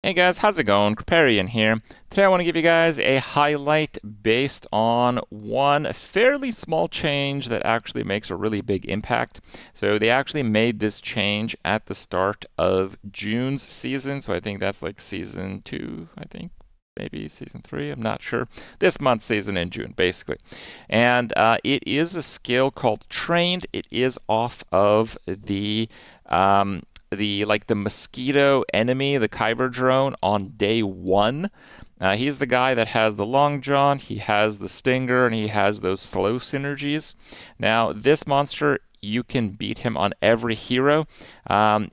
Hey guys, how's it going? Kripparrian here. Today I want to give you guys a highlight based on one fairly small change that actually makes a really big impact. So they actually made this change at the start of June's season. So I think that's like season 2, I think. Maybe season 3, I'm not sure. This month's season in June, basically. And it is a skill called Trained. It is off of the mosquito enemy, the Kyver drone, on day 1. He's the guy that has the long john, he has the stinger, and he has those slow synergies. Now, this monster, you can beat him on every hero.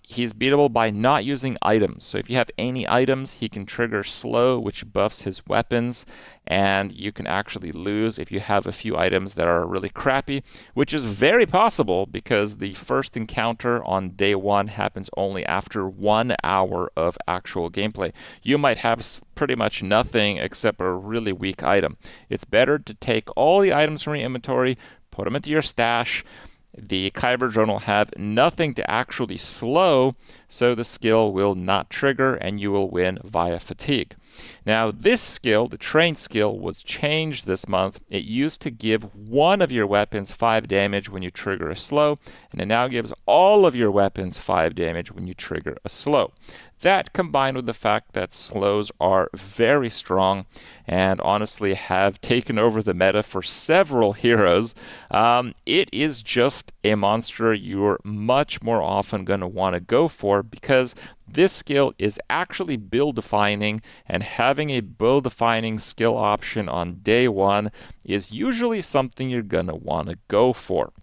He's beatable by not using items. So if you have any items, he can trigger slow, which buffs his weapons, and you can actually lose if you have a few items that are really crappy, which is very possible because the first encounter on day 1 happens only after 1 hour of actual gameplay. You might have pretty much nothing except a really weak item. It's better to take all the items from your inventory, put them into your stash. The Kyver Drone will have nothing to actually slow, so the skill will not trigger and you will win via fatigue. Now, this skill, the train skill, was changed this month. It used to give one of your weapons 5 damage when you trigger a slow, and it now gives all of your weapons 5 damage when you trigger a slow. That, combined with the fact that slows are very strong and honestly have taken over the meta for several heroes, it is just a monster you're much more often going to want to go for because this skill is actually build defining, and having a build defining skill option on day 1 is usually something you're going to want to go for.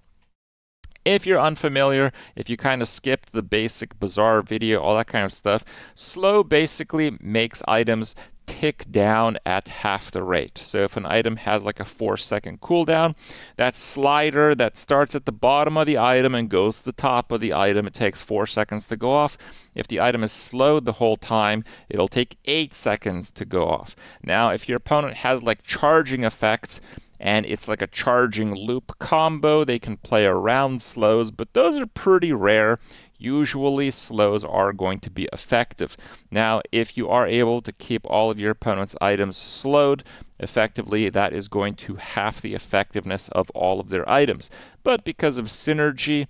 If you're unfamiliar, if you kind of skipped the basic Bazaar video, all that kind of stuff, slow basically makes items tick down at half the rate. So if an item has like a 4-second cooldown, that slider that starts at the bottom of the item and goes to the top of the item, it takes 4 seconds to go off. If the item is slowed the whole time, it'll take 8 seconds to go off. Now, if your opponent has like charging effects, and it's like a charging loop combo, they can play around slows, but those are pretty rare. Usually slows are going to be effective. Now, if you are able to keep all of your opponent's items slowed, effectively that is going to half the effectiveness of all of their items. But because of synergy,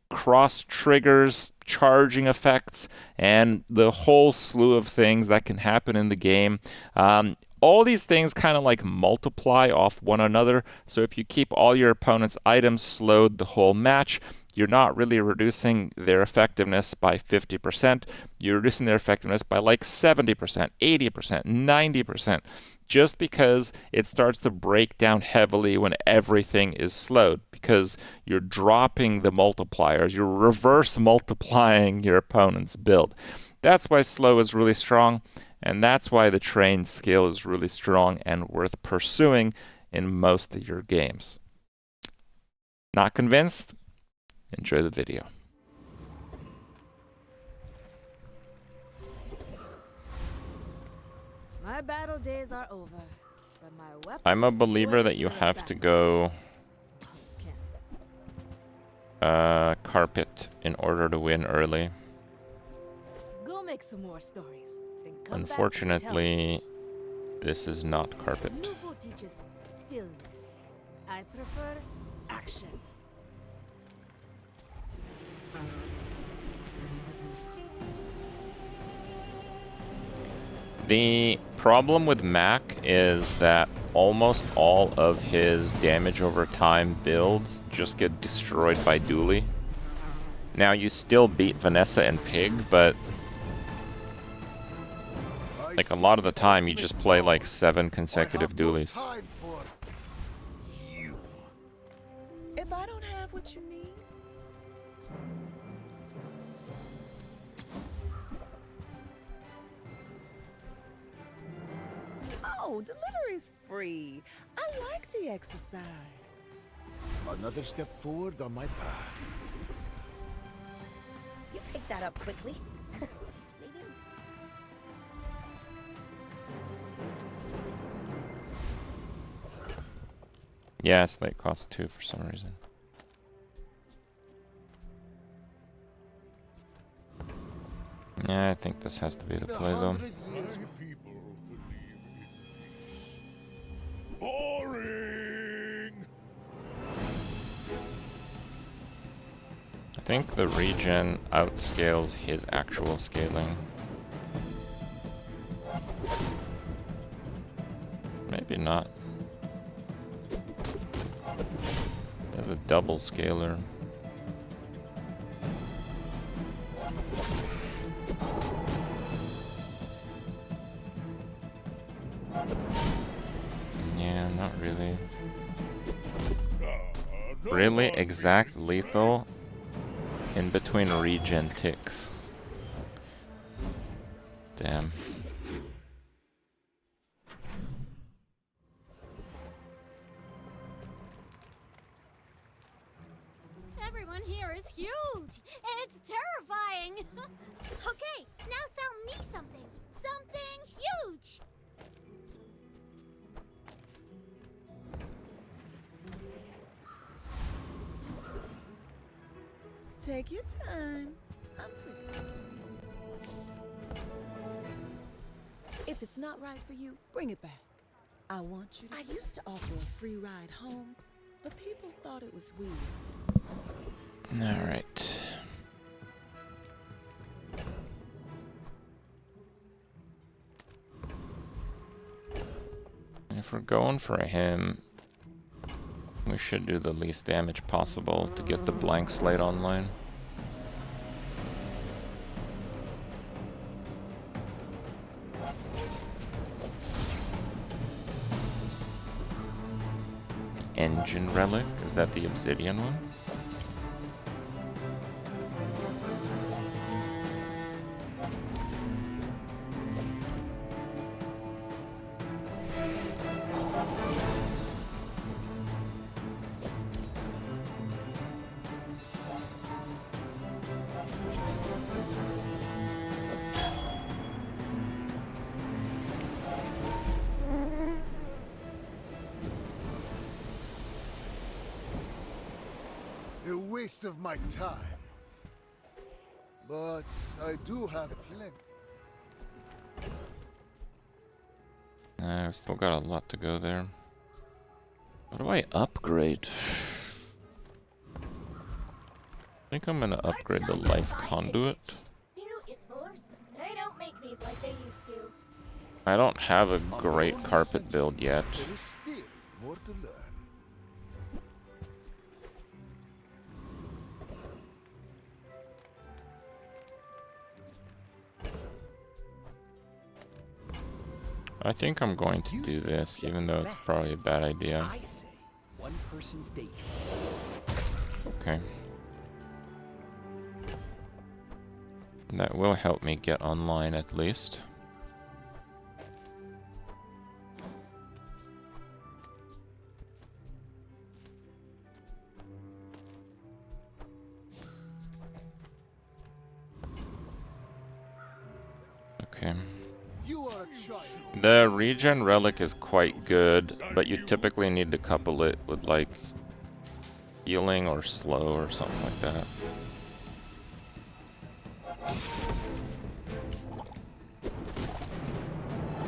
cross triggers, charging effects, and the whole slew of things that can happen in the game, all these things kind of like multiply off one another. So if you keep all your opponent's items slowed the whole match, you're not really reducing their effectiveness by 50%. You're reducing their effectiveness by like 70%, 80%, 90%, just because it starts to break down heavily when everything is slowed, because you're dropping the multipliers. You're reverse multiplying your opponent's build. That's why slow is really strong. And that's why the trained skill is really strong and worth pursuing in most of your games. Not convinced? Enjoy the video. My battle days are over, but my weapon I'm a believer that you have to go carpet in order to win early. Go make some more stories. Unfortunately, this is not carpet. Nouveau teaches stillness. I prefer action. The problem with Mac is that almost all of his damage over time builds just get destroyed by Dooley. Now, you still beat Vanessa and Pig, but like a lot of the time, you just play like 7 consecutive dualies. If I don't have what you need, oh, delivery's free. I like the exercise. Another step forward on my path. You picked that up quickly. Yeah, Slate costs 2 for some reason. Yeah, I think this has to be the play though. as well. People believe in peace. Boring! I think the regen outscales his actual scaling. Maybe not. There's a double scaler. Yeah, not really. No Really hard exact feelings, lethal in between regen ticks. Damn. Everyone here is huge. It's terrifying. Okay, now sell me something. Something huge. Take your time. I'm free. If it's not right for you, bring it back. I want you to. I used to offer a free ride home, but people thought it was weird. Alright. If we're going for him, we should do the least damage possible to get the blank slate online. Engine relic? Is that the obsidian one? A waste of my time. But I do have plenty. I've still got a lot to go there. What do I upgrade? I think I'm gonna upgrade the life conduit. They don't make these like they used to. I don't have a On the great only carpet build yet. There is still more to learn. I think I'm going to You do say this, get even though it's that. probably a bad idea. I say one person's daydream. Okay. That will help me get online at least. Okay. You are a child. The regen relic is quite good, but you typically need to couple it with like healing or slow or something like that.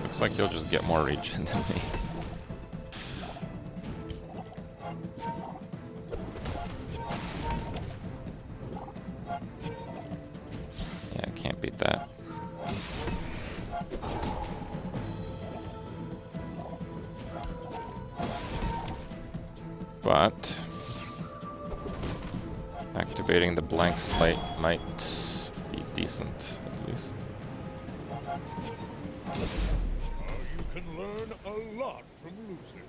Looks like you'll just get more regen than me. Yeah, I can't beat that. But activating the blank slate might be decent, at least. You can learn a lot from losing.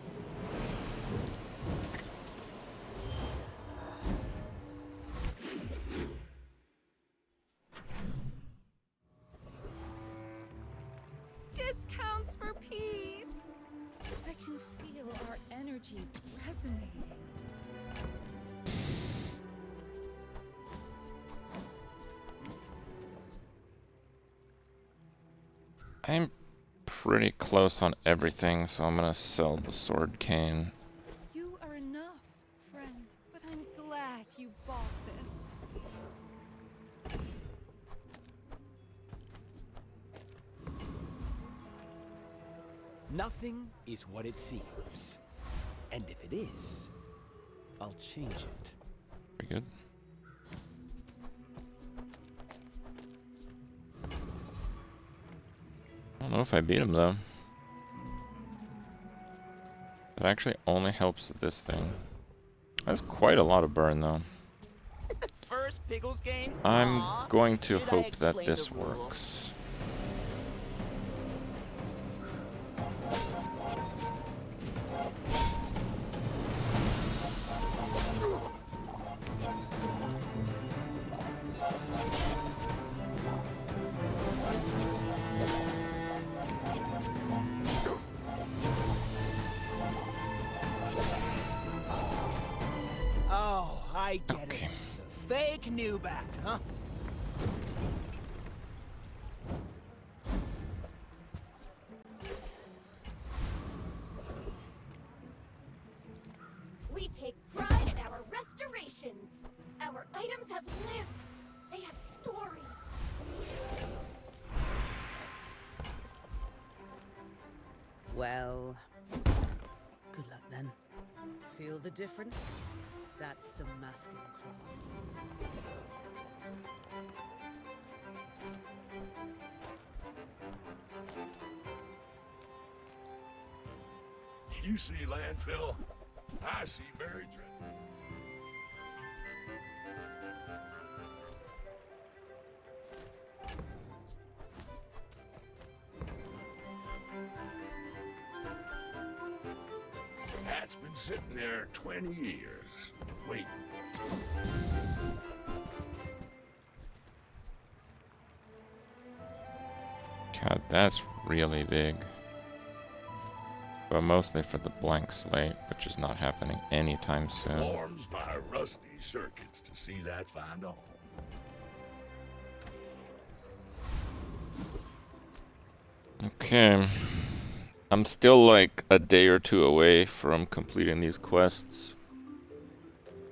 Discounts for peace. I can feel our energies resonating. I'm pretty close on everything, so I'm gonna sell the sword cane. You are enough, friend, but I'm glad you bought this. Nothing is what it seems. And if it is, I'll change it. Pretty good. I don't know if I beat him though. That actually only helps this thing. That's quite a lot of burn though. First Pickles game? I'm Aw. going to Did I hope that explain this the rules? works. Oh, I get Okay. it. The fake noob act, huh? We take pride in our restorations. Our items have lived. They have stories. Well, good luck then. Feel the difference? That's some masking craft. You see landfill, I see buried treasure. That's been sitting there 20 years, waiting for you. God, that's really big. But mostly for the blank slate, which is not happening anytime soon. Warms my rusty circuits to see that find a home. Okay. I'm still like a day or two away from completing these quests.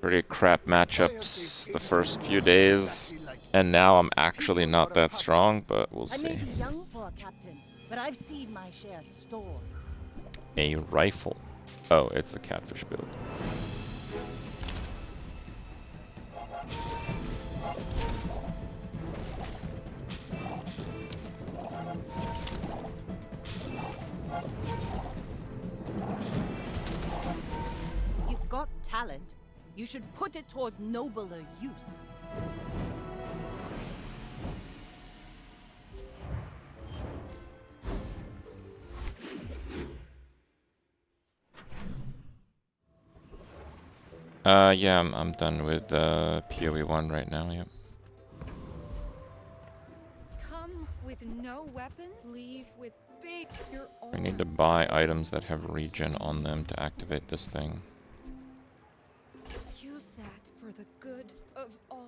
Pretty crap matchups the first few days. And now I'm actually not that strong, but we'll I may see. be young for a captain, but I've seen my share of stores. A rifle. Oh, it's a catfish build. You've got talent. You should put it toward nobler use. Yeah, I'm done with PoE 1 right now, yep. Come with no weapons, leave with big your own. I need to buy items that have regen on them to activate this thing. Use that for the good of all.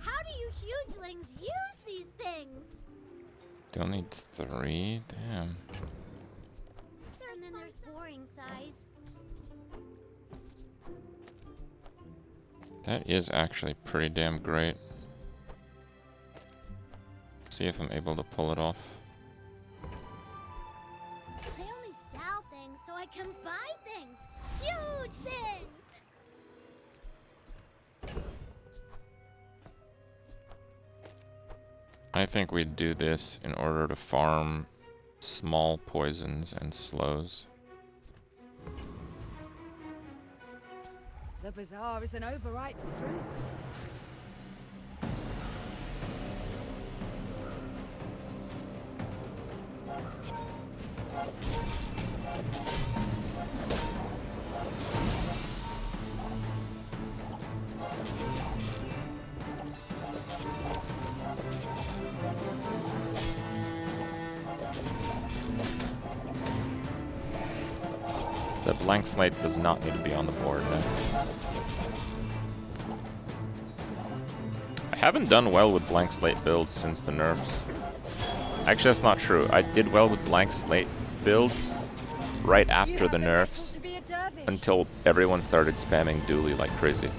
How do you hugelings use these things? Still need 3? Damn. And then there's boring size. That is actually pretty damn great. See if I'm able to pull it off. I only sell things so I can buy things. Huge things! I think we do this in order to farm small poisons and slows. The Bazaar is an overripe fruit. The blank slate does not need to be on the board now. I haven't done well with blank slate builds since the nerfs. Actually, that's not true. I did well with blank slate builds right after the nerfs until everyone started spamming Dooley like crazy.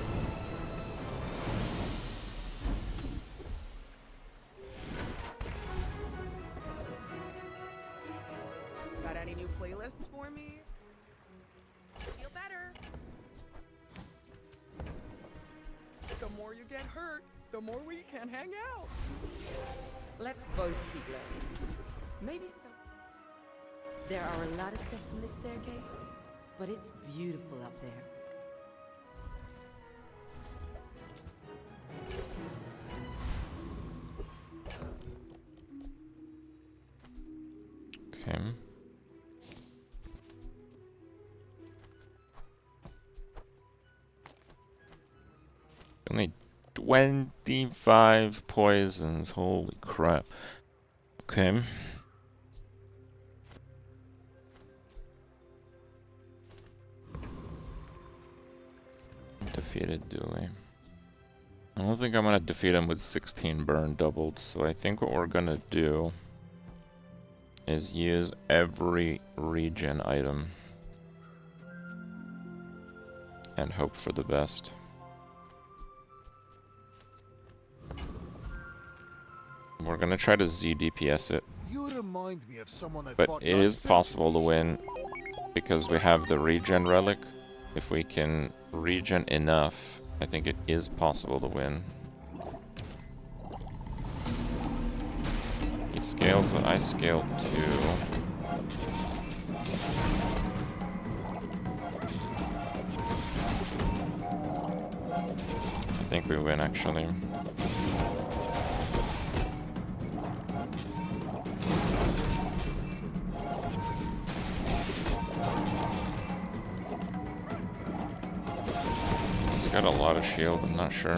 the more we can hang out. Let's both keep learning. Maybe so. There are a lot of steps in this staircase, but it's beautiful up there. Okay. Only 25 poisons. Holy crap. Okay. Defeated Dooley. I don't think I'm gonna defeat him with 16 burn doubled, so I think what we're gonna do is use every regen item and hope for the best. We're gonna try to Z DPS it, You remind me of someone I but fought it last is possible to win because we have the regen relic. If we can regen enough, I think it is possible to win. He scales what I scaled too. I think we win actually. He's got a lot of shield, I'm not sure.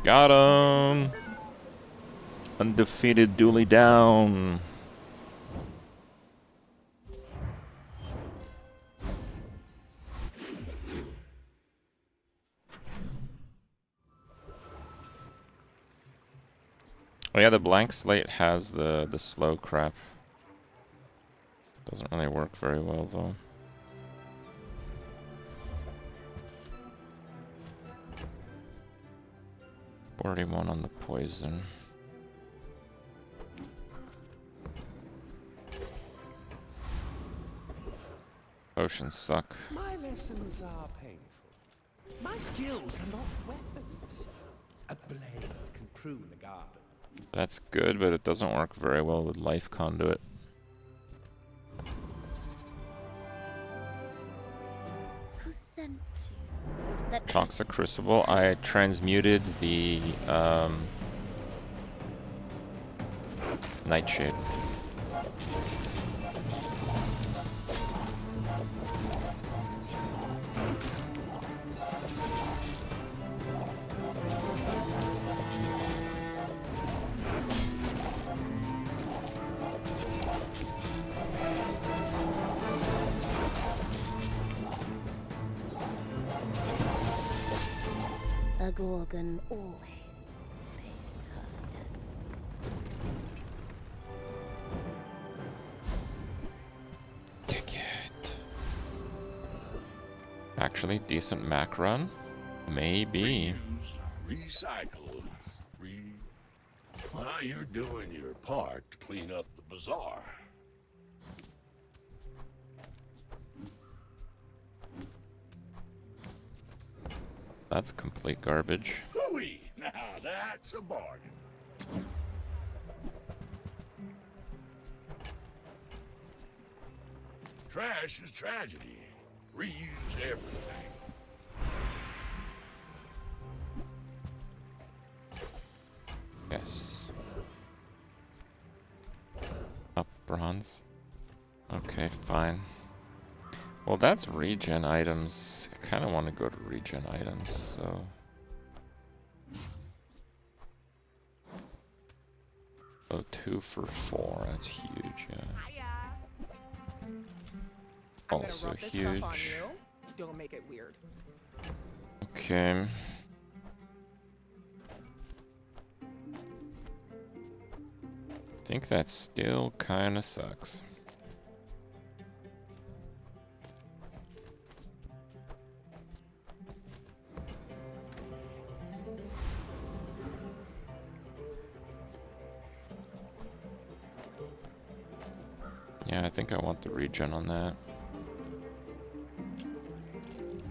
Got him! Undefeated Dooley down. Oh yeah, the blank slate has the slow crap. Doesn't really work very well though. 41 on the poison. Potions suck. My lessons are painful. My skills are not weapons. A blade can prune a garden. That's good, but it doesn't work very well with life conduit. Who sent you? That Toxic Crucible. I transmuted the Nightshade. a Gorgon always pays her debts. Ticket. Actually, decent Mac run? Maybe. Reuse, recycle, Well, you're doing your part to clean up the bazaar. That's complete garbage. Hooey! Now that's a bargain. Trash is tragedy. Reuse everything. Yes. Up bronze. Okay, fine. Well, that's regen items. I kind of want to go to regen items, so... Oh, 2 for 4. That's huge, yeah. Also huge. Don't make it weird. Okay. I think that still kind of sucks. Yeah, I think I want the regen on that.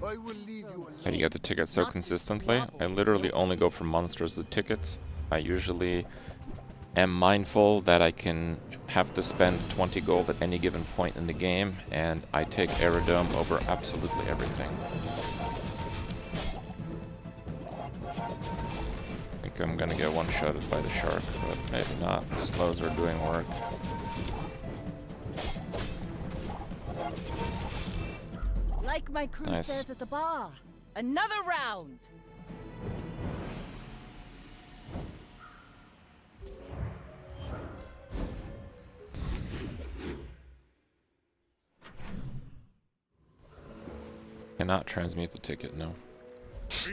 I will leave you alone. How do you get the tickets so consistently? I literally only go for monsters with tickets. I usually am mindful that I can have to spend 20 gold at any given point in the game, and I take Aerodome over absolutely everything. I think I'm gonna get one-shotted by the shark, but maybe not. The slows are doing work. Like my crew Nice. says at the bar, another round. Cannot transmute the ticket, no. See,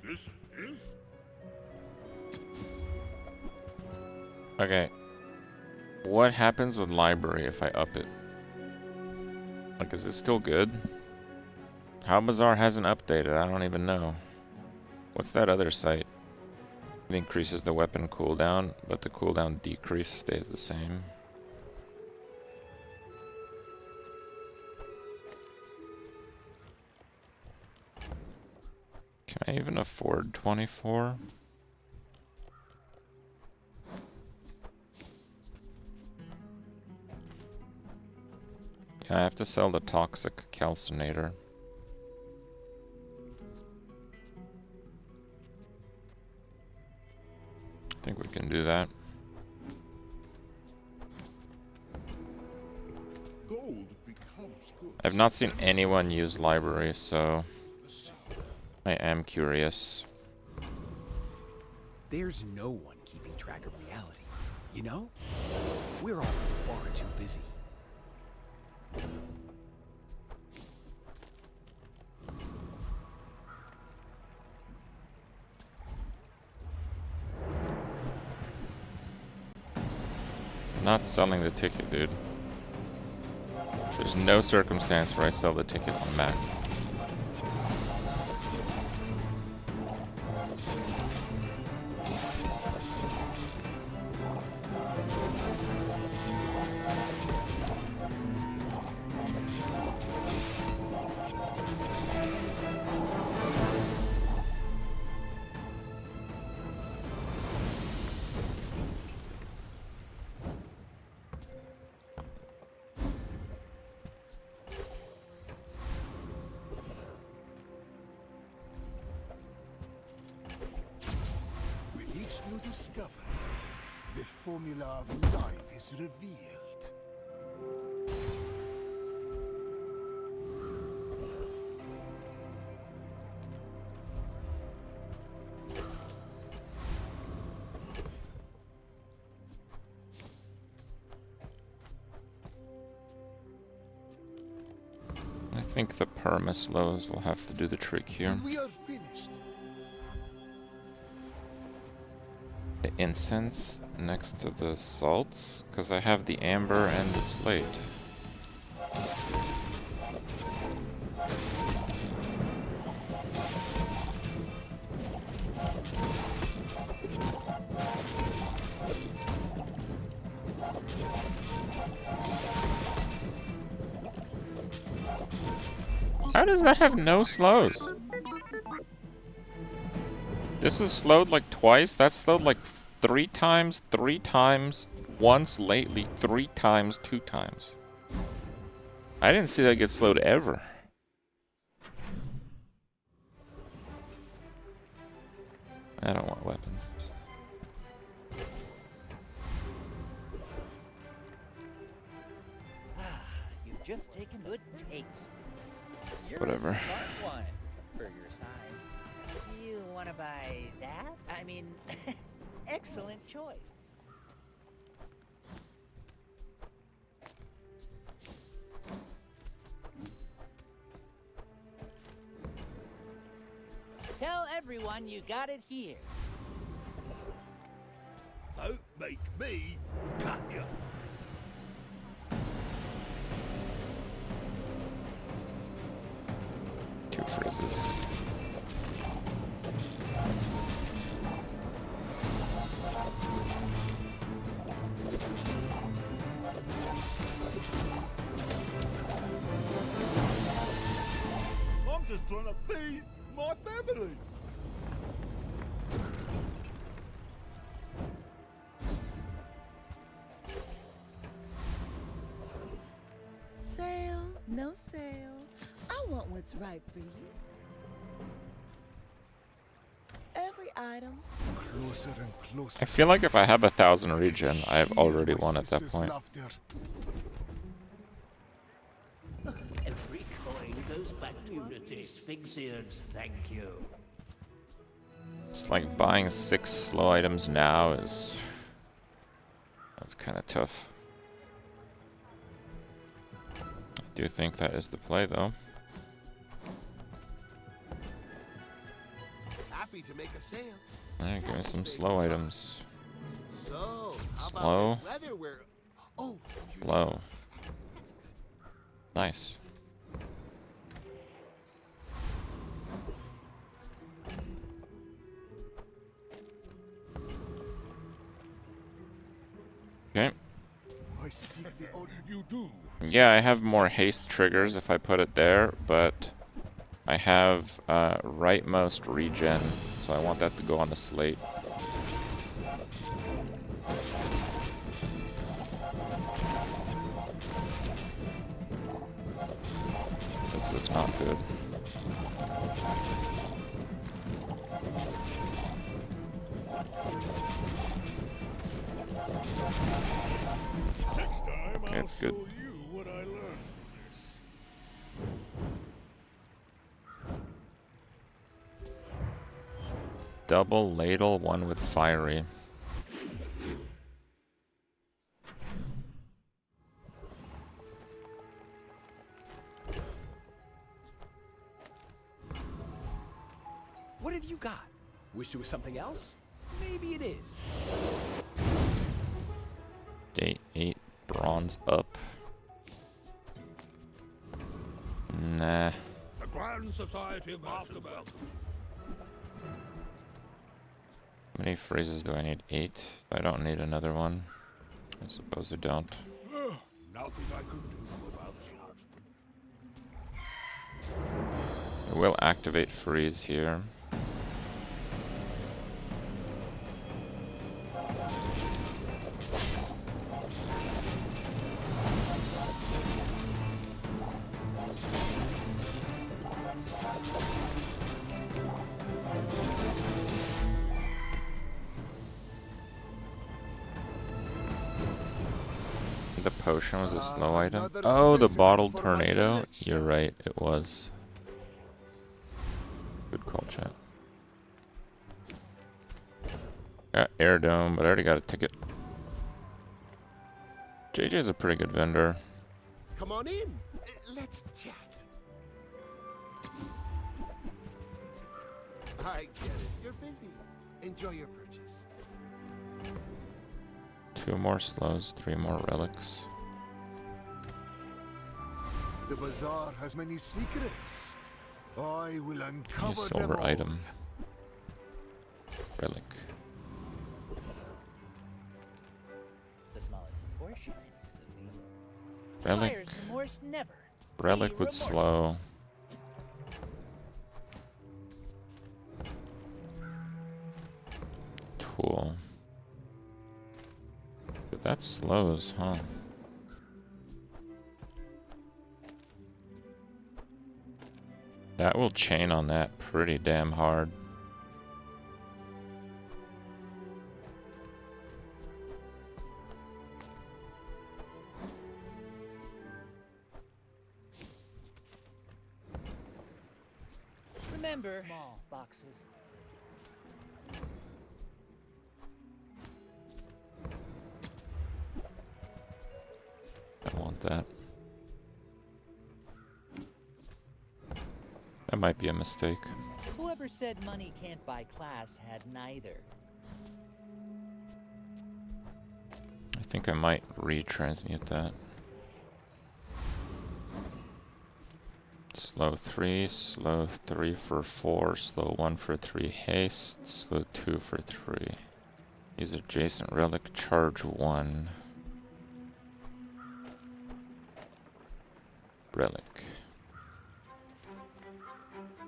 this is Okay. What happens with library if I up it? Like, is it still good? How Bazaar hasn't updated, I don't even know. What's that other site? It increases the weapon cooldown, but the cooldown decrease stays the same. Can I even afford 24? Yeah, I have to sell the toxic calcinator. I think we can do that. gold becomes good. I've not seen anyone use library, so I am curious. There's no one keeping track of reality. You know? We're all far too busy. Not selling the ticket, dude. There's no circumstance where I sell the ticket on Mac. With each new discovery, the formula of life is revealed. I think the perma-slows will have to do the trick here. When we are finished, The incense next to the salts, because I have the amber and the slate. How does that have no slows? This is slowed like twice. That's slowed like 3 times, once lately, 3 times, 2 times. I didn't see that get slowed ever. I don't want weapons. You've just taken good taste. You're Whatever. a smart one for your size. You want to buy that? I mean, excellent choice. Tell everyone you got it here. Don't make me cut you. Two frizzes. just trying to feed my family. Sale, no sale. I want what's right for you. Every item. Closer and closer. I feel like if I have 1,000 regen, I've Hear already my won at that sister's point. laughter. Every coin goes back to the Sphinxians, thank you. It's like buying 6 slow items now is... That's kind of tough. I do think that is the play, though. Happy to make a sale. Alright, give me some slow items. So, how Slow. about this weather where... Oh, Low. Nice. Okay. I seek the old... You do. Yeah, I have more haste triggers if I put it there, but I have rightmost regen, so I want that to go on the slate. This is not good. Next time, Okay, I'll it's good. show you what I learned from this. Double ladle, one with fiery. What have you got? Wish it was something else? Maybe it is. Day 8, bronze up. Nah. The Grand Society of Mastermen. How many phrases do I need? 8. I don't need another one. I suppose I don't. Nothing I can do about that. I will activate freeze here. The potion was a slow item. Another Oh, the specimen bottled for my tornado. collection. You're right, it was. Good call, chat. Got air dome, but I already got a ticket. JJ's a pretty good vendor. Come on in. Let's chat. I get it. You're busy. Enjoy your purchase. 2 more slows, 3 more relics. The bazaar has many secrets. I will New uncover them silver all. item. Relic. The smaller proportions, Relic. buyer's remorse never. Relic Be with slow. remorseless. Tool. But that slows, huh? That will chain on that pretty damn hard. Remember, small boxes. I want that. That might be a mistake. Whoever said money can't buy class had neither. I think I might retransmute that. Slow 3 for 4, slow 1 for 3 haste, slow 2 for 3. Use adjacent relic, charge 1. Relic.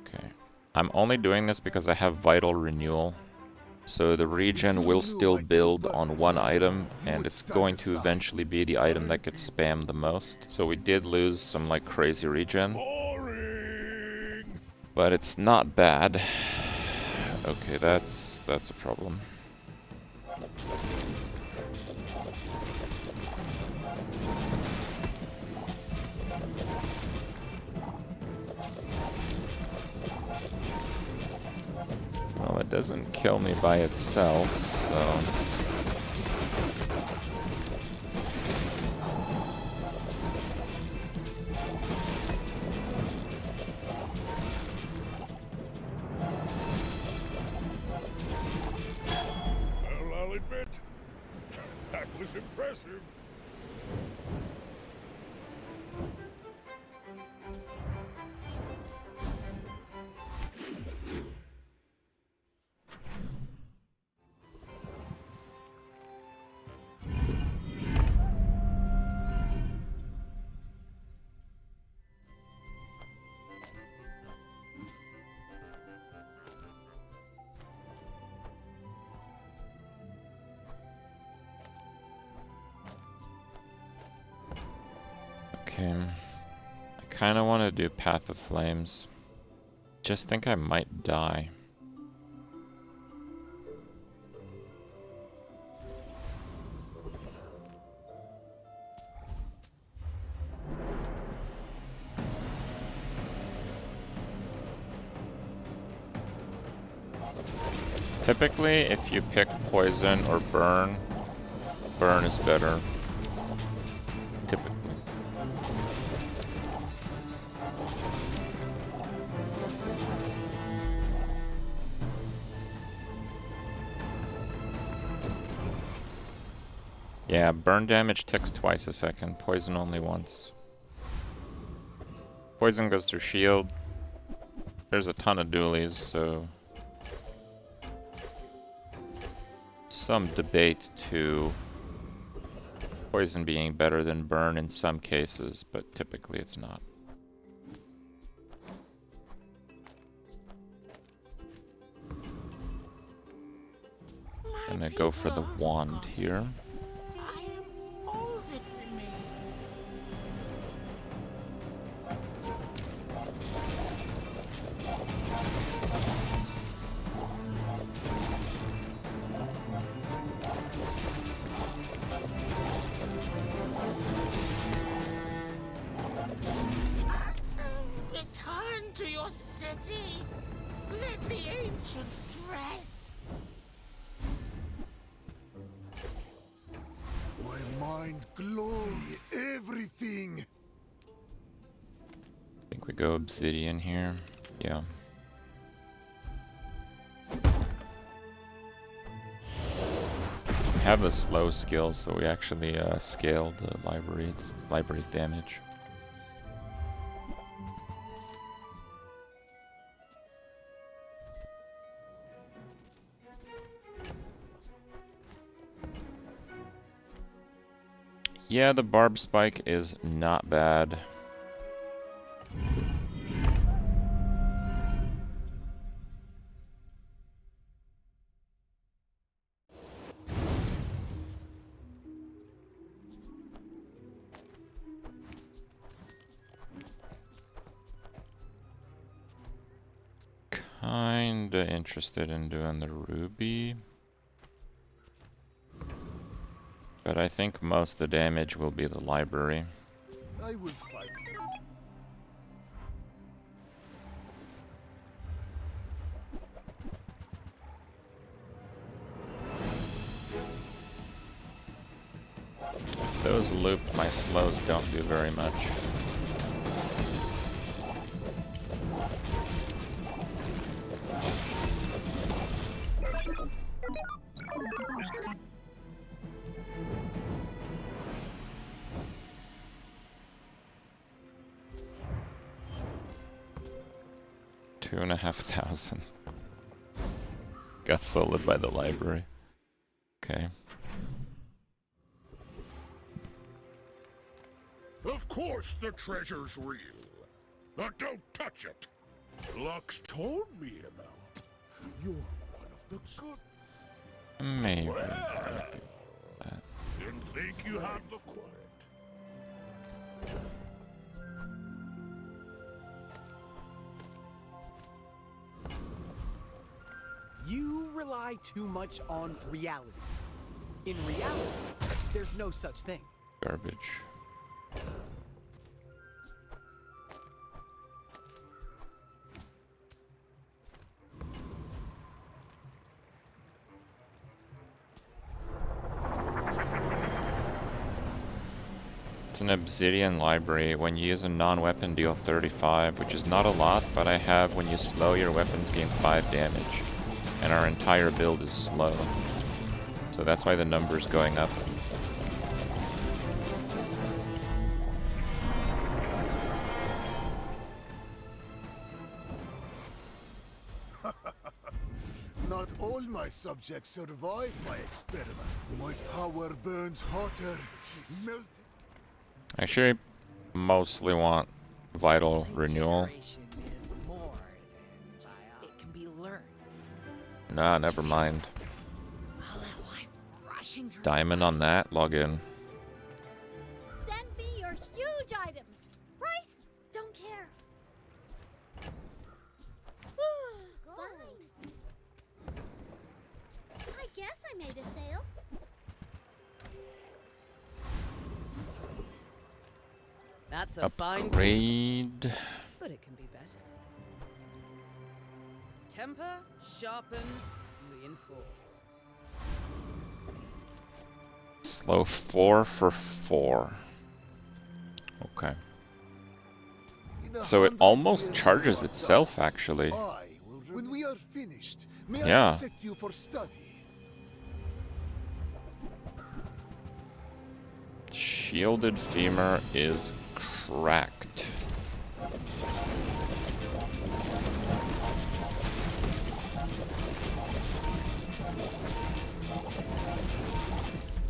Okay. I'm only doing this because I have Vital Renewal. So the regen will still build on one item, and it's going to eventually be the item that gets spammed the most. So we did lose some like crazy regen. But it's not bad. Okay, that's a problem. Well, it doesn't kill me by itself, so... Well, I'll admit, that was impressive. Okay. I kinda wanna do Path of Flames. Just think I might die. Typically, if you pick Poison or Burn, Burn is better. Typically. Yeah, burn damage ticks twice a second, poison only once. Poison goes through shield. There's a ton of dualies, so... some debate to poison being better than burn in some cases, but typically it's not. Gonna go for the wand here. Return to your city. Let the ancients rest. My mind glows. Everything. I think we go Obsidian here. Yeah. We have the slow skill, so we actually scale the library's damage. Yeah, the barb spike is not bad. Kinda interested in doing the ruby. But I think most of the damage will be the library. I will fight. Those loop, my slows don't do very much. $2,500. Got soloed by the library. Okay. Of course the treasure's real. But don't touch it. Lux told me about. You're one of the good. Maybe. Didn't think you had the quiet. You rely too much on reality. In reality, there's no such thing. Garbage. It's an obsidian library. When you use a non-weapon, deal 35, which is not a lot, but I have when you slow your weapons gain 5 damage. And our entire build is slow. So that's why the number's going up. Not all my subjects survive my experiment. My power burns hotter, melting. Actually, mostly want vital renewal. It can be learned. Nah, never mind. Diamond on that, log in. Send me your huge items. Price? Don't care. Fine. I guess I made a sale. That's a fine piece, Upgrade. but it can be better. Temper, sharpen, reinforce. Slow 4 for 4. Okay. So it almost charges itself, actually. When we are finished, may I Yeah. set you for study? Shielded femur is cracked.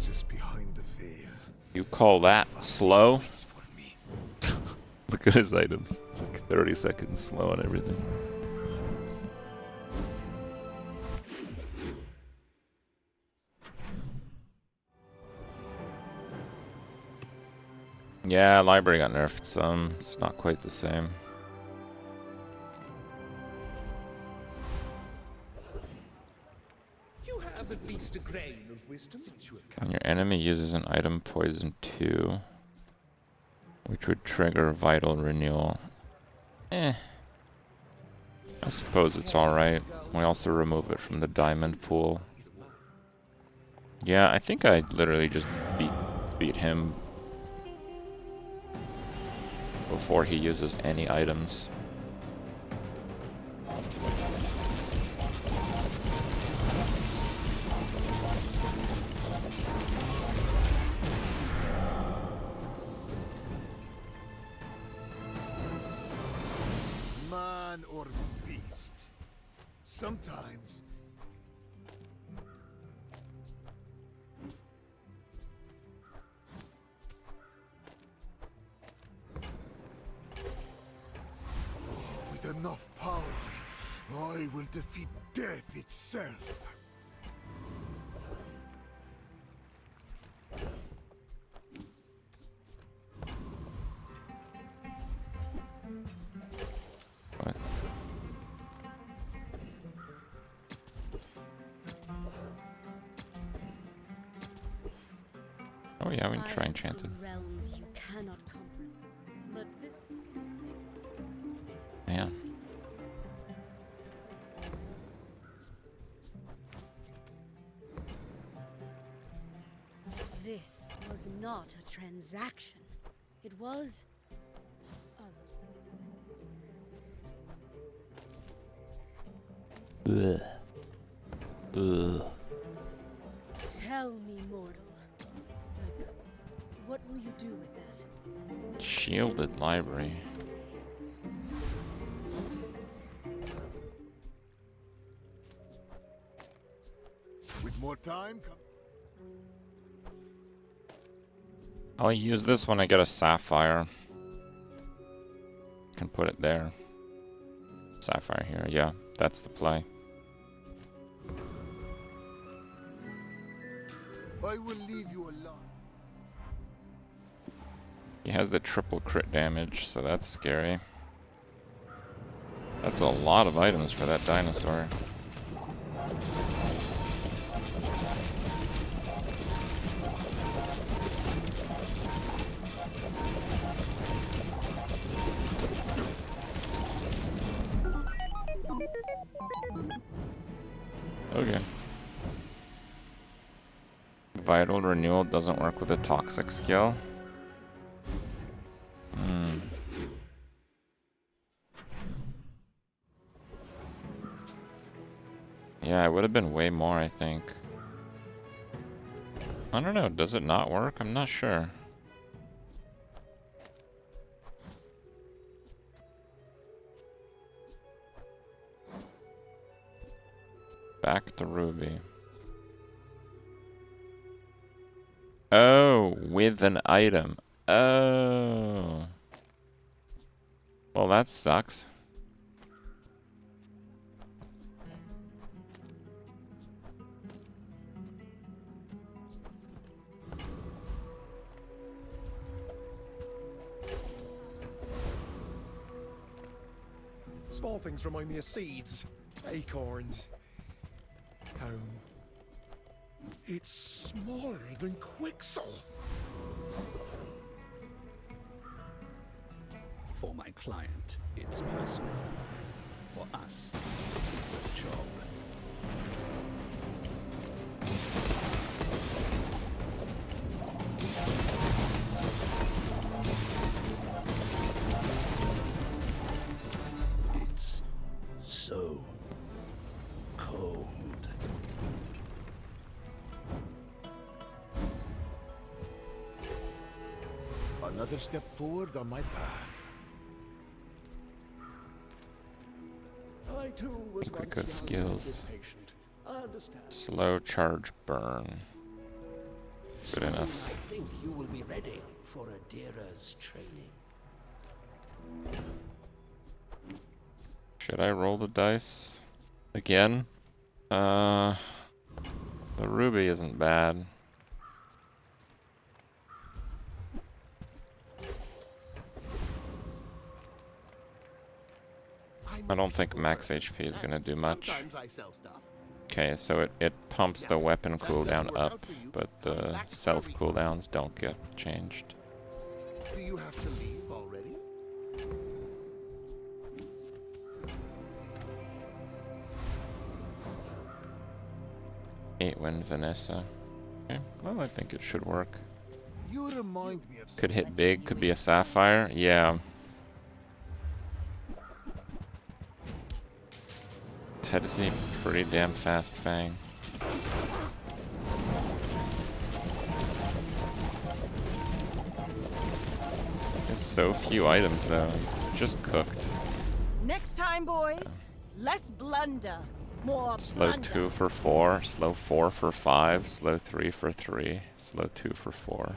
Just behind the veil. You call that slow? Look at his items. It's like 30 seconds slow on everything. Yeah, library got nerfed some. It's not quite the same. You have at least a grain of wisdom. When your enemy uses an item poison 2, which would trigger vital renewal. I suppose it's alright. We also remove it from the diamond pool. Yeah, I think I literally just beat him before he uses any items. Man or beast. Sometimes with enough power, I will defeat death itself. What? Oh yeah, we can try enchanted. Realms you cannot comprehend. But this Man. This was not a transaction. It was Ugh. Ugh. Tell me, mortal. Like, what will you do with that? Shielded library. With more time, I'll use this when I get a sapphire. Can put it there. Sapphire here, yeah, that's the play. I will leave you alone. He has the triple crit damage, so that's scary. That's a lot of items for that dinosaur. Okay. Vital Renewal doesn't work with a toxic skill. Yeah, it would have been way more, I think. I don't know, does it not work? I'm not sure. Back to Ruby. Oh, with an item. Oh. Well, that sucks. Small things remind me of seeds, acorns. Home. It's smaller than Quixel. For my client, it's personal. For us, it's a job. It's so cold. Another step forward on my path. I too was once Quick skills. impatient. I understand. Slow charge burn. Good Soon enough. I think you will be ready for Adira's training. Should I roll the dice again? The ruby isn't bad. I don't think max HP is gonna do much. Sometimes I sell stuff. Okay, so it pumps the weapon cooldown up, but the self cooldowns don't get changed. Do you have to leave already? Eight win Vanessa. Okay, well I think it should work. You remind me of Could hit big, could be a sapphire. Yeah. Ted is a pretty damn fast Fang. There's so few items though, he's just cooked. Next time, boys, less blunder, more Slow plunder. 2 for 4, slow 4 for 5, slow 3 for 3, slow 2 for 4.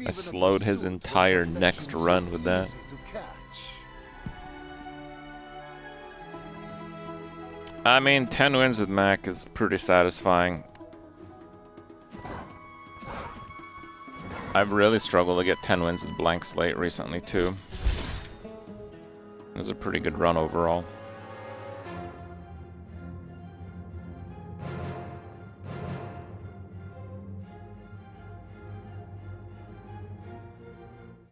I slowed his entire next run with that. I mean, 10 wins with Mac is pretty satisfying. I've really struggled to get 10 wins with Blank Slate recently too. It was a pretty good run overall.